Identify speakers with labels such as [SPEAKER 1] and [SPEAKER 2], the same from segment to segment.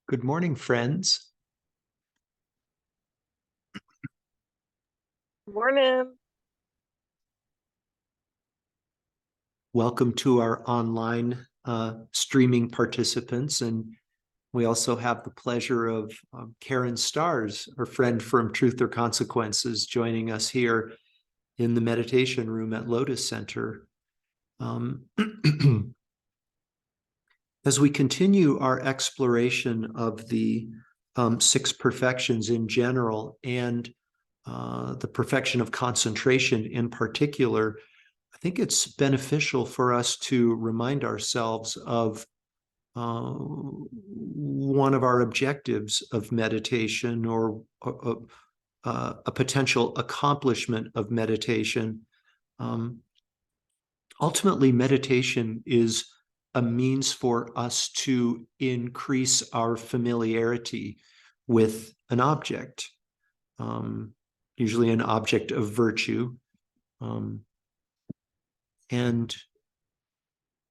[SPEAKER 1] Good morning, friends.
[SPEAKER 2] Morning.
[SPEAKER 1] Welcome to our online streaming participants. And we also have the pleasure of Karen Stars, our friend from Truth or Consequences, joining us here in the meditation room at Lotus Center. As we continue our exploration of the six perfections in general and the perfection of concentration in particular, I think it's beneficial for us to remind ourselves of one of our objectives of meditation, or a potential accomplishment of meditation. Ultimately, meditation is a means for us to increase our familiarity with an object, usually an object of virtue. And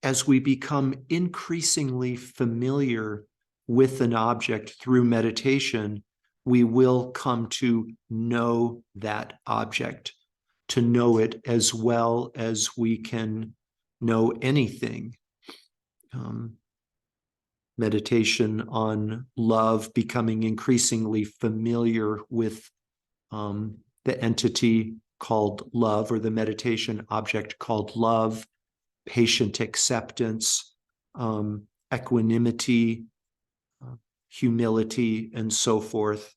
[SPEAKER 1] as we become increasingly familiar with an object through meditation, we will come to know that object, to know it as well as we can know anything. Meditation on love, becoming increasingly familiar with the entity called love, or the meditation object called love, patient acceptance, equanimity, humility, and so forth.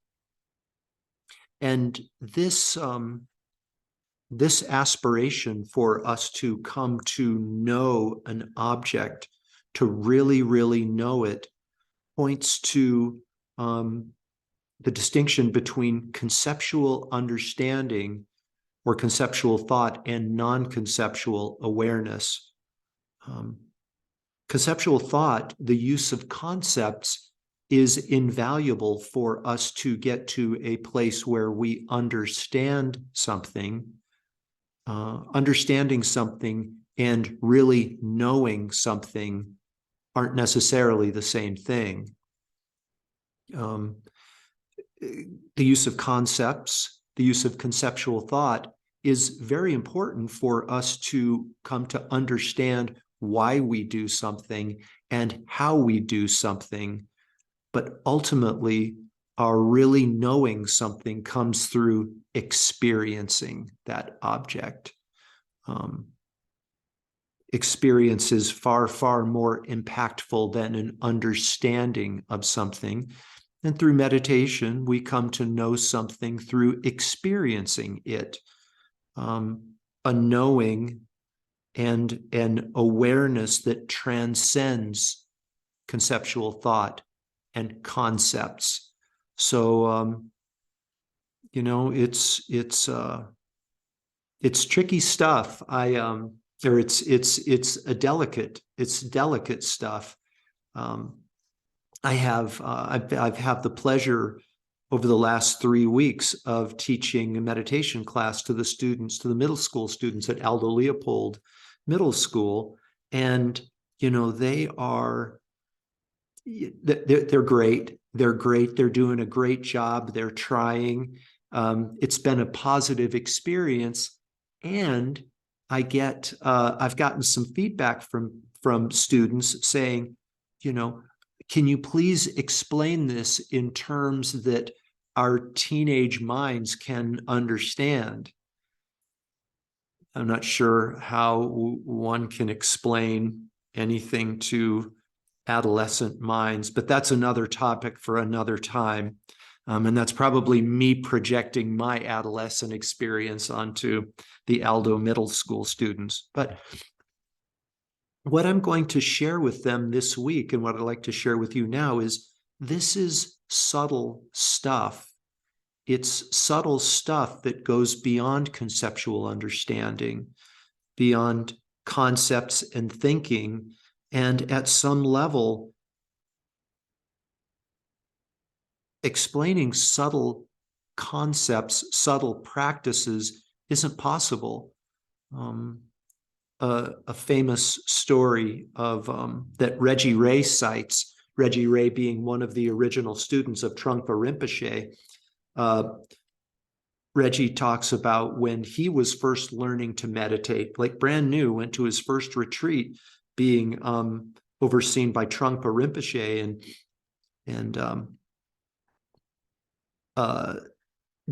[SPEAKER 1] And this aspiration for us to come to know an object, to really, really know it, points to the distinction between conceptual understanding or conceptual thought and non-conceptual awareness. Conceptual thought, the use of concepts, is invaluable for us to get to a place where we understand something. Understanding something and really knowing something aren't necessarily the same thing. The use of concepts, the use of conceptual thought, is very important for us to come to understand why we do something and how we do something. But ultimately, our really knowing something comes through experiencing that object. Experience is far, far more impactful than an understanding of something. And through meditation, we come to know something through experiencing it. A knowing and an awareness that transcends conceptual thought and concepts. So, it's tricky stuff. It's delicate stuff. I've had the pleasure over the last 3 weeks of teaching a meditation class to the students, to the middle school students at Aldo Leopold Middle School. And, they're great. They're great. They're doing a great job. They're trying. It's been a positive experience. And I've gotten some feedback from students saying, can you please explain this in terms that our teenage minds can understand? I'm not sure how one can explain anything to adolescent minds, but that's another topic for another time. And that's probably me projecting my adolescent experience onto the Aldo Middle School students. But what I'm going to share with them this week, and what I'd like to share with you now, is this is subtle stuff. It's subtle stuff that goes beyond conceptual understanding, beyond concepts and thinking, and at some level, explaining subtle concepts, subtle practices isn't possible. A famous story of that Reggie Ray cites Reggie Ray being one of the original students of Trungpa Rinpoche. Uh, Reggie talks about when he was first learning to meditate, like brand new, went to his first retreat, being overseen by Trungpa Rinpoche, and uh,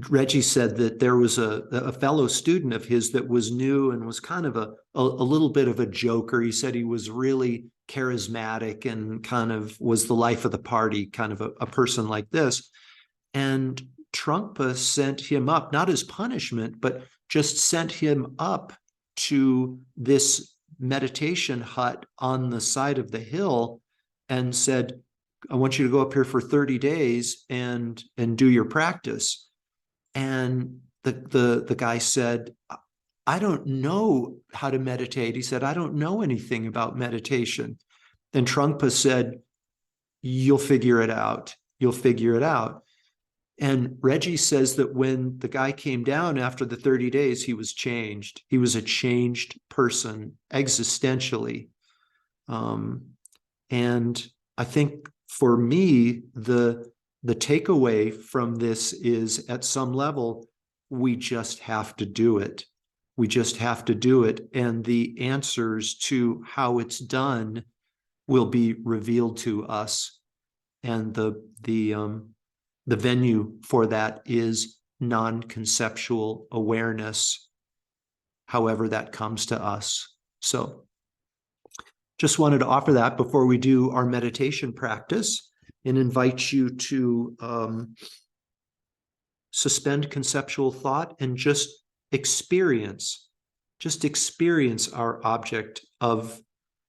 [SPEAKER 1] Reggie said that there was a fellow student of his that was new and was kind of a little bit of a joker. He said he was really charismatic and kind of was the life of the party, kind of a person like this. And Trungpa sent him up, not as punishment, but just sent him up to this meditation hut on the side of the hill and said, I want you to go up here for 30 days and do your practice. And the guy said, I don't know how to meditate. He said, I don't know anything about meditation. And Trungpa said, you'll figure it out. You'll figure it out. And Reggie says that when the guy came down after the 30 days, he was changed. He was a changed person existentially. And I think for me, the takeaway from this is at some level, we just have to do it. We just have to do it. And the answers to how it's done will be revealed to us. And the venue for that is non-conceptual awareness, however that comes to us. So just wanted to offer that before we do our meditation practice and invite you to suspend conceptual thought and just experience our object of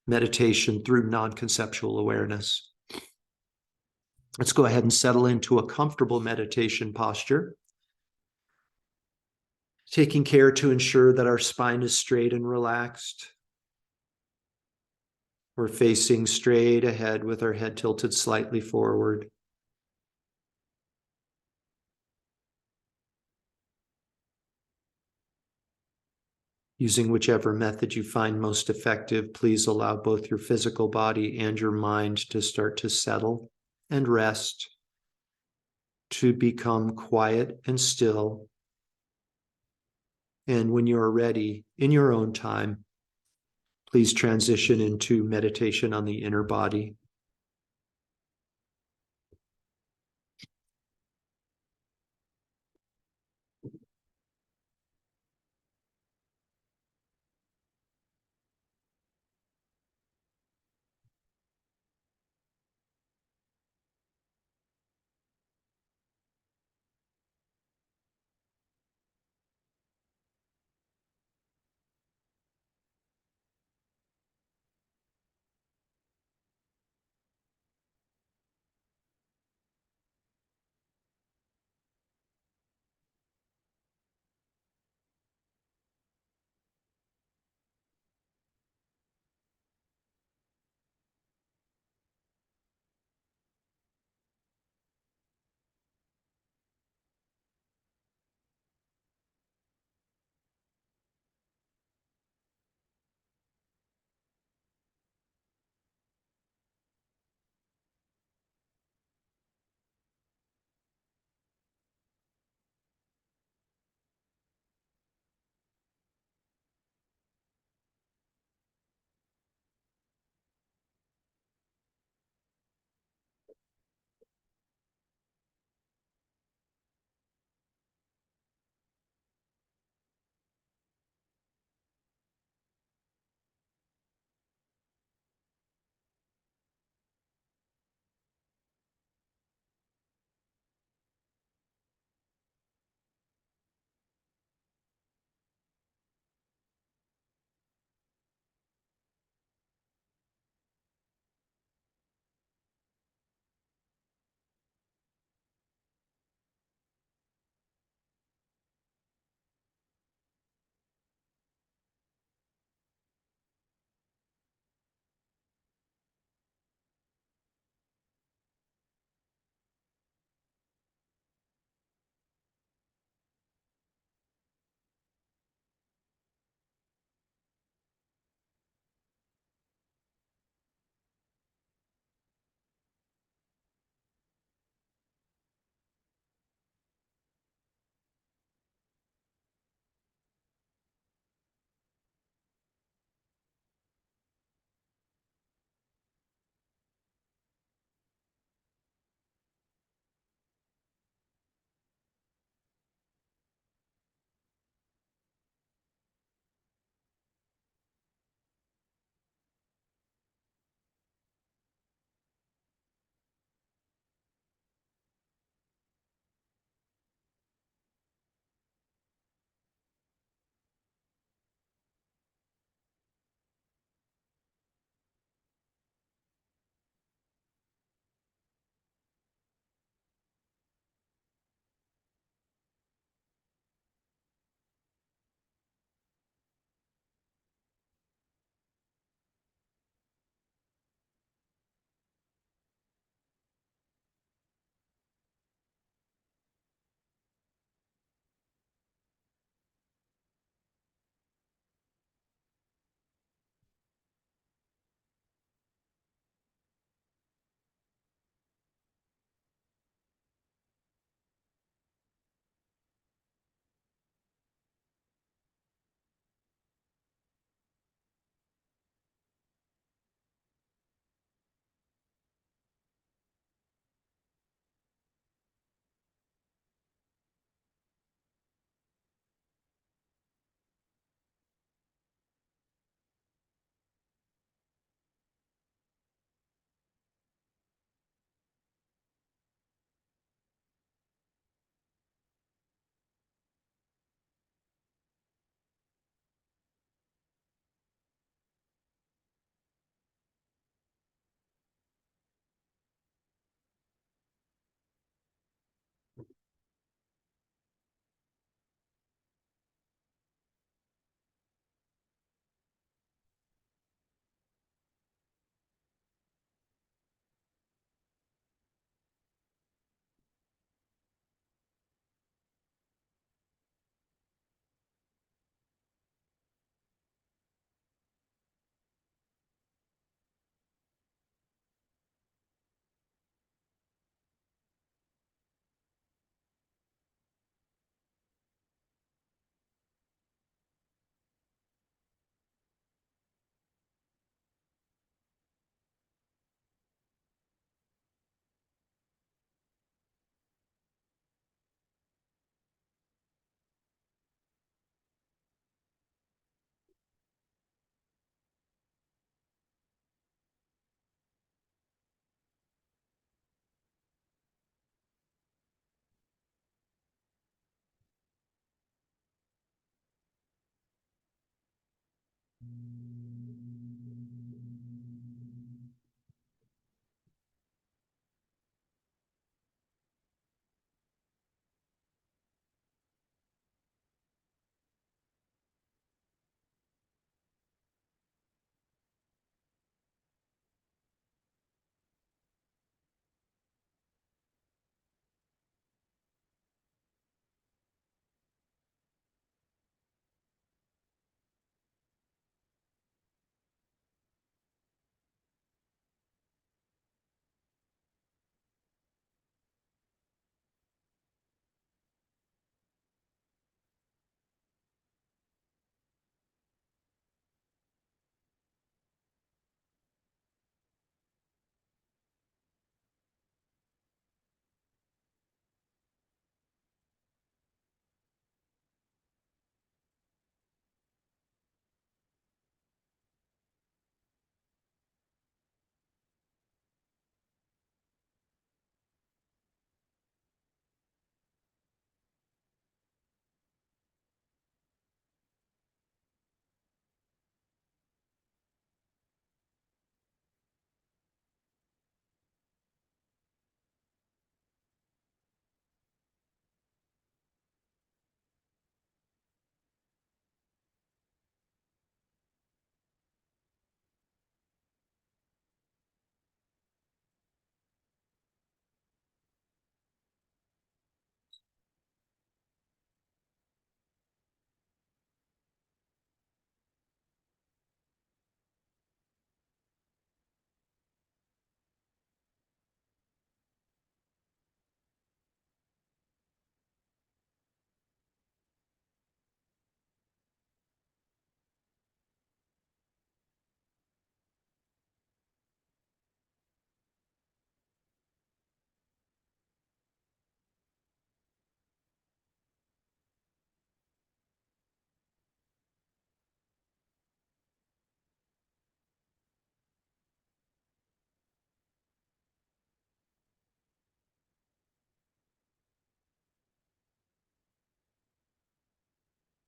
[SPEAKER 1] meditation through non-conceptual awareness. Let's go ahead and settle into a comfortable meditation posture, taking care to ensure that our spine is straight and relaxed. We're facing straight ahead with our head tilted slightly forward. Using whichever method you find most effective, please allow both your physical body and your mind to start to settle and rest, to become quiet and still. And when you are ready, in your own time, please transition into meditation on the inner body.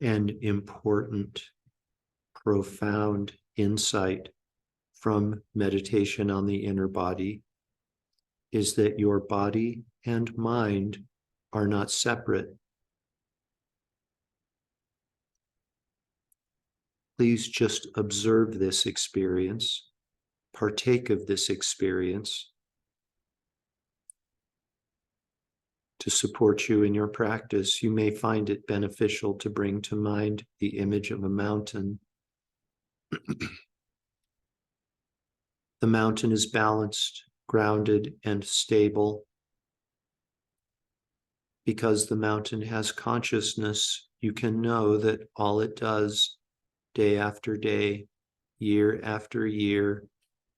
[SPEAKER 1] And important, profound insight from meditation on the inner body is that your body and mind are not separate. Please just observe this experience, partake of this experience to support you in your practice. You may find it beneficial to bring to mind the image of a mountain. The mountain is balanced, grounded, and stable. Because the mountain has consciousness, you can know that all it does day after day, year after year,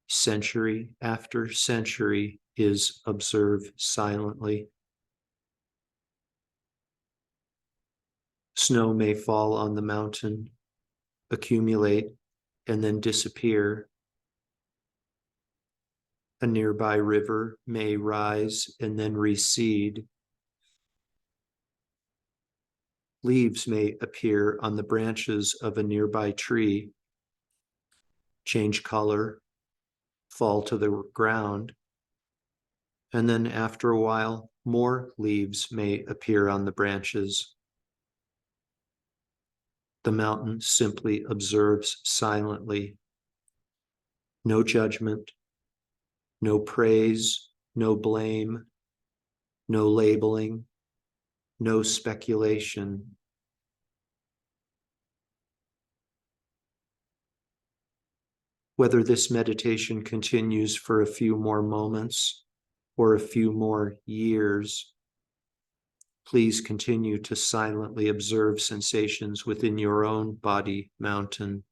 [SPEAKER 1] century after century is observe silently. Snow may fall on the mountain, accumulate, and then disappear. A nearby river may rise and then recede. Leaves may appear on the branches of a nearby tree, change color, fall to the ground, and then after a while, more leaves may appear on the branches. The mountain simply observes silently. No judgment, no praise, no blame, no labeling, no speculation. Whether this meditation continues for a few more moments or a few more years, please continue to silently observe sensations within your own body mountain.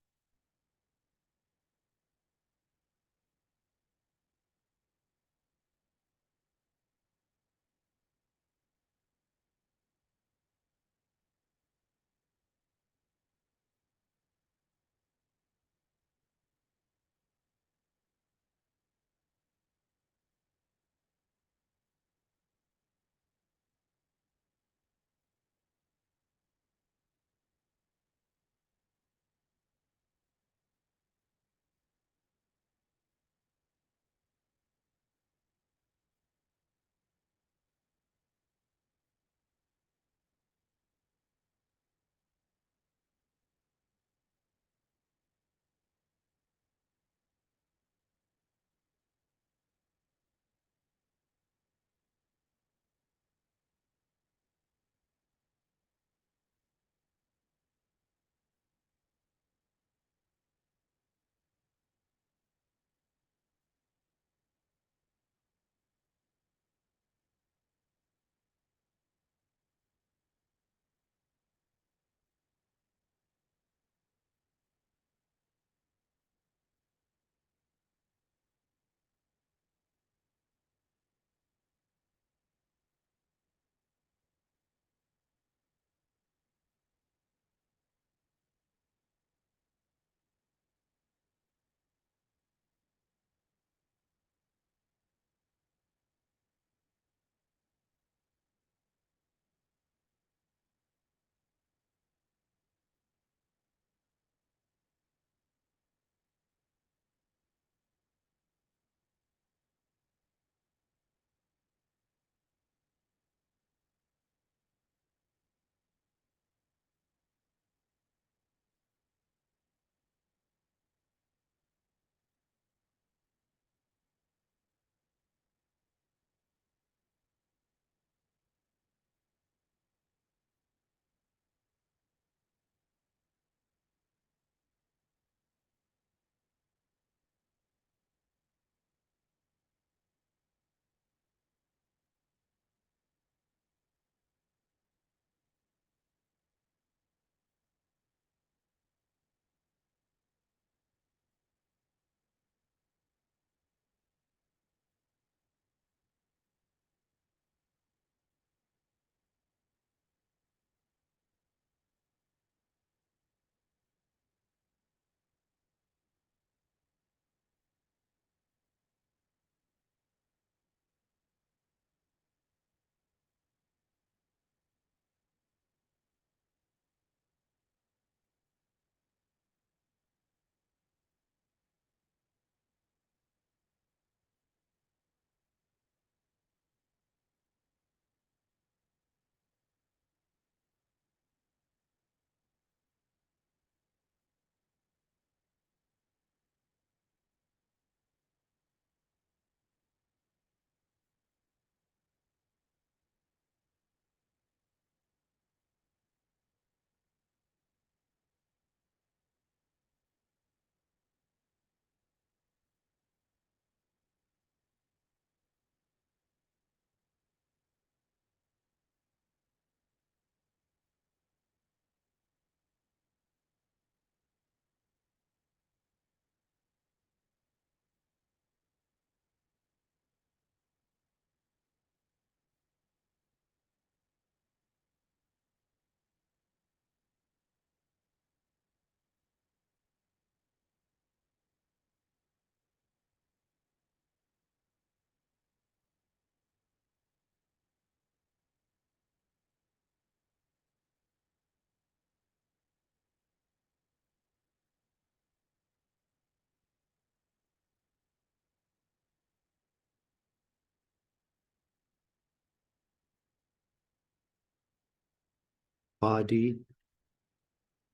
[SPEAKER 1] body,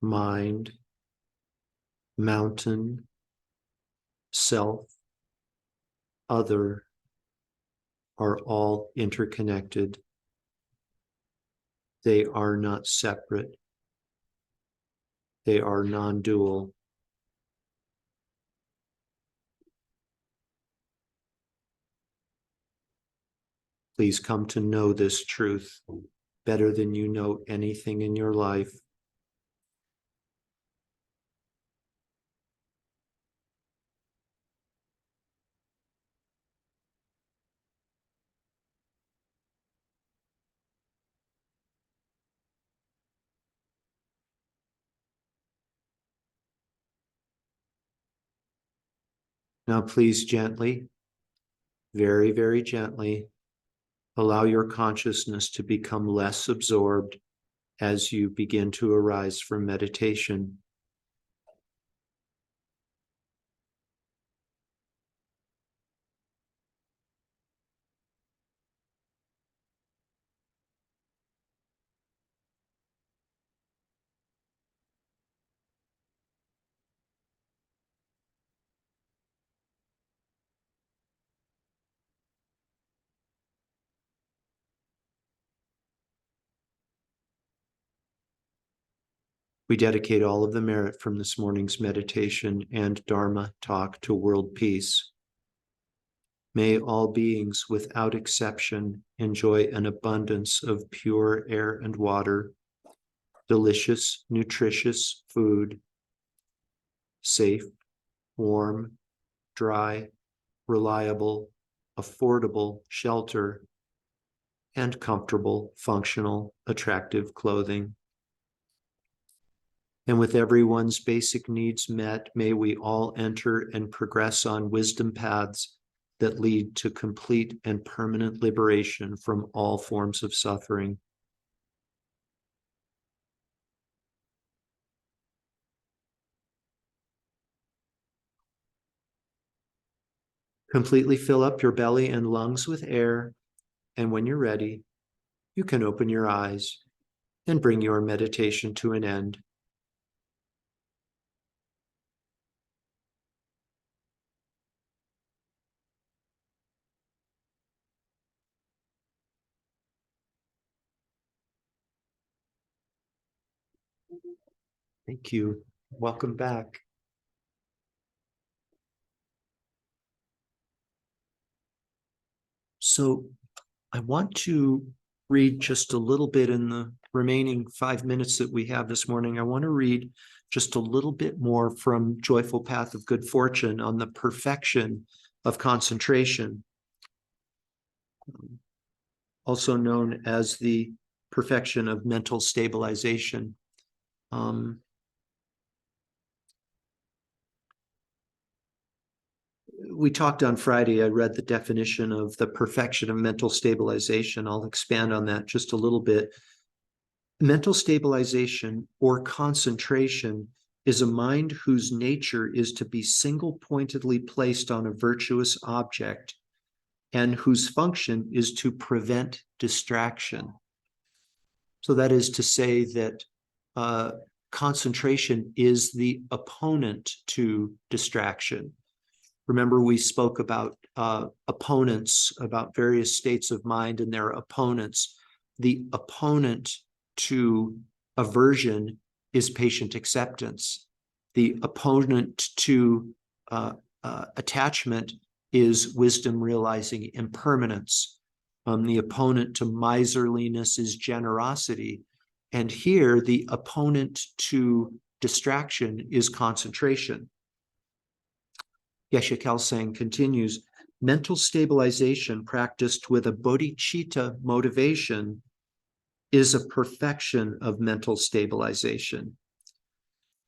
[SPEAKER 1] mind, mountain, self, other are all interconnected. They are not separate. They are non-dual. Please come to know this truth better than you know anything in your life. Now, please gently, very, very gently, allow your consciousness to become less absorbed as you begin to arise from meditation. We dedicate all of the merit from this morning's meditation and Dharma talk to world peace. May all beings, without exception, enjoy an abundance of pure air and water, delicious, nutritious food, safe, warm, dry, reliable, affordable shelter, and comfortable, functional, attractive clothing. And with everyone's basic needs met, may we all enter and progress on wisdom paths that lead to complete and permanent liberation from all forms of suffering. Completely fill up your belly and lungs with air, and when you're ready, you can open your eyes and bring your meditation to an end. Thank you. Welcome back. So I want to read just a little bit in the remaining 5 minutes that we have this morning. I want to read just a little bit more from Joyful Path of Good Fortune on the perfection of concentration, also known as the perfection of mental stabilization. We talked on Friday, I read the definition of the perfection of mental stabilization. I'll expand on that just a little bit. Mental stabilization or concentration is a mind whose nature is to be single-pointedly placed on a virtuous object and whose function is to prevent distraction. So that is to say that concentration is the opponent to distraction. Remember, we spoke about opponents, about various states of mind and their opponents. The opponent to aversion is patient acceptance. The opponent to attachment is wisdom realizing impermanence. The opponent to miserliness is generosity. And here, the opponent to distraction is concentration. Geshe Kelsang continues, mental stabilization practiced with a bodhicitta motivation is a perfection of mental stabilization.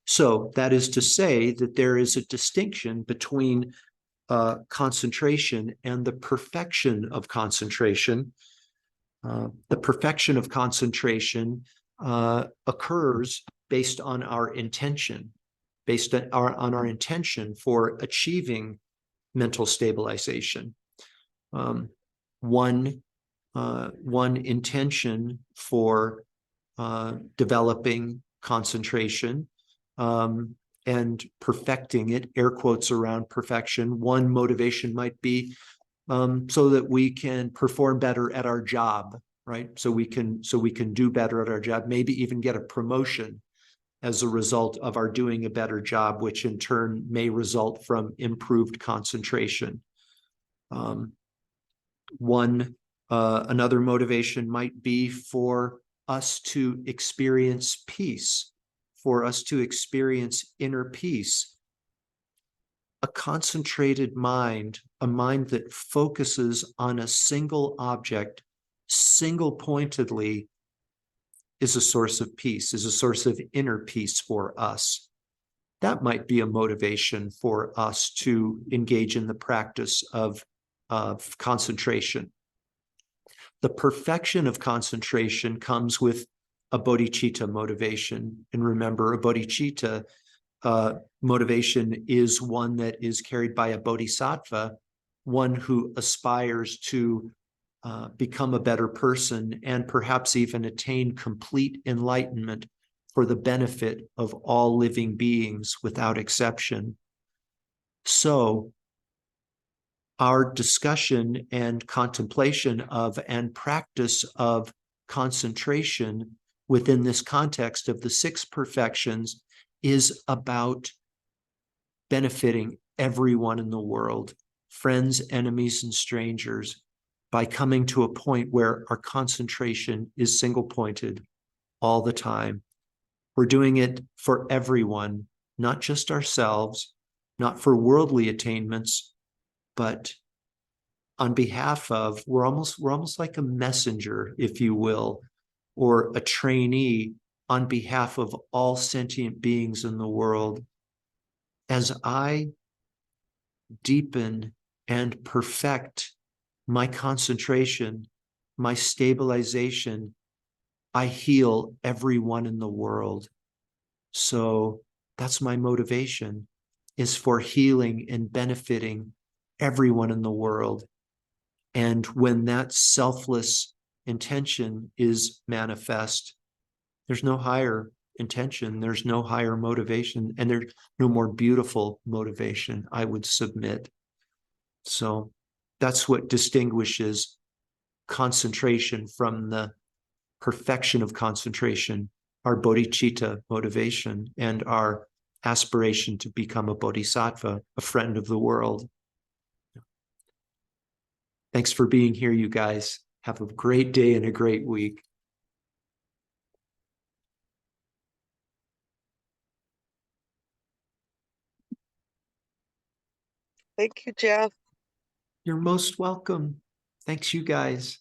[SPEAKER 1] So that is to say that there is a distinction between concentration and the perfection of concentration. The perfection of concentration occurs based on our intention, based on our intention for achieving mental stabilization. One intention for developing concentration and perfecting it, air quotes around perfection. One motivation might be so that we can perform better at our job, right? So we can do better at our job, maybe even get a promotion as a result of our doing a better job, which in turn may result from improved concentration. Another motivation might be for us to experience peace, for us to experience inner peace. A concentrated mind, a mind that focuses on a single object, single pointedly, is a source of peace, is a source of inner peace for us. That might be a motivation for us to engage in the practice of concentration. The perfection of concentration comes with a bodhicitta motivation. And remember, a bodhicitta motivation is one that is carried by a bodhisattva, one who aspires to become a better person and perhaps even attain complete enlightenment for the benefit of all living beings without exception. So, our discussion and contemplation of and practice of concentration within this context of the six perfections is about benefiting everyone in the world, friends, enemies, and strangers, by coming to a point where our concentration is single-pointed all the time. We're doing it for everyone, not just ourselves, not for worldly attainments, but on behalf of, we're almost like a messenger, if you will, or a trainee on behalf of all sentient beings in the world. As I deepen and perfect my concentration, my stabilization, I heal everyone in the world. So that's my motivation, is for healing and benefiting everyone in the world. And when that selfless intention is manifest, there's no higher intention, there's no higher motivation, and there's no more beautiful motivation, I would submit. So that's what distinguishes concentration from the perfection of concentration, our bodhicitta motivation, and our aspiration to become a bodhisattva, a friend of the world. Thanks for being here, you guys. Have a great day and a great week.
[SPEAKER 2] Thank you, Jeff.
[SPEAKER 1] You're most welcome. Thanks, you guys.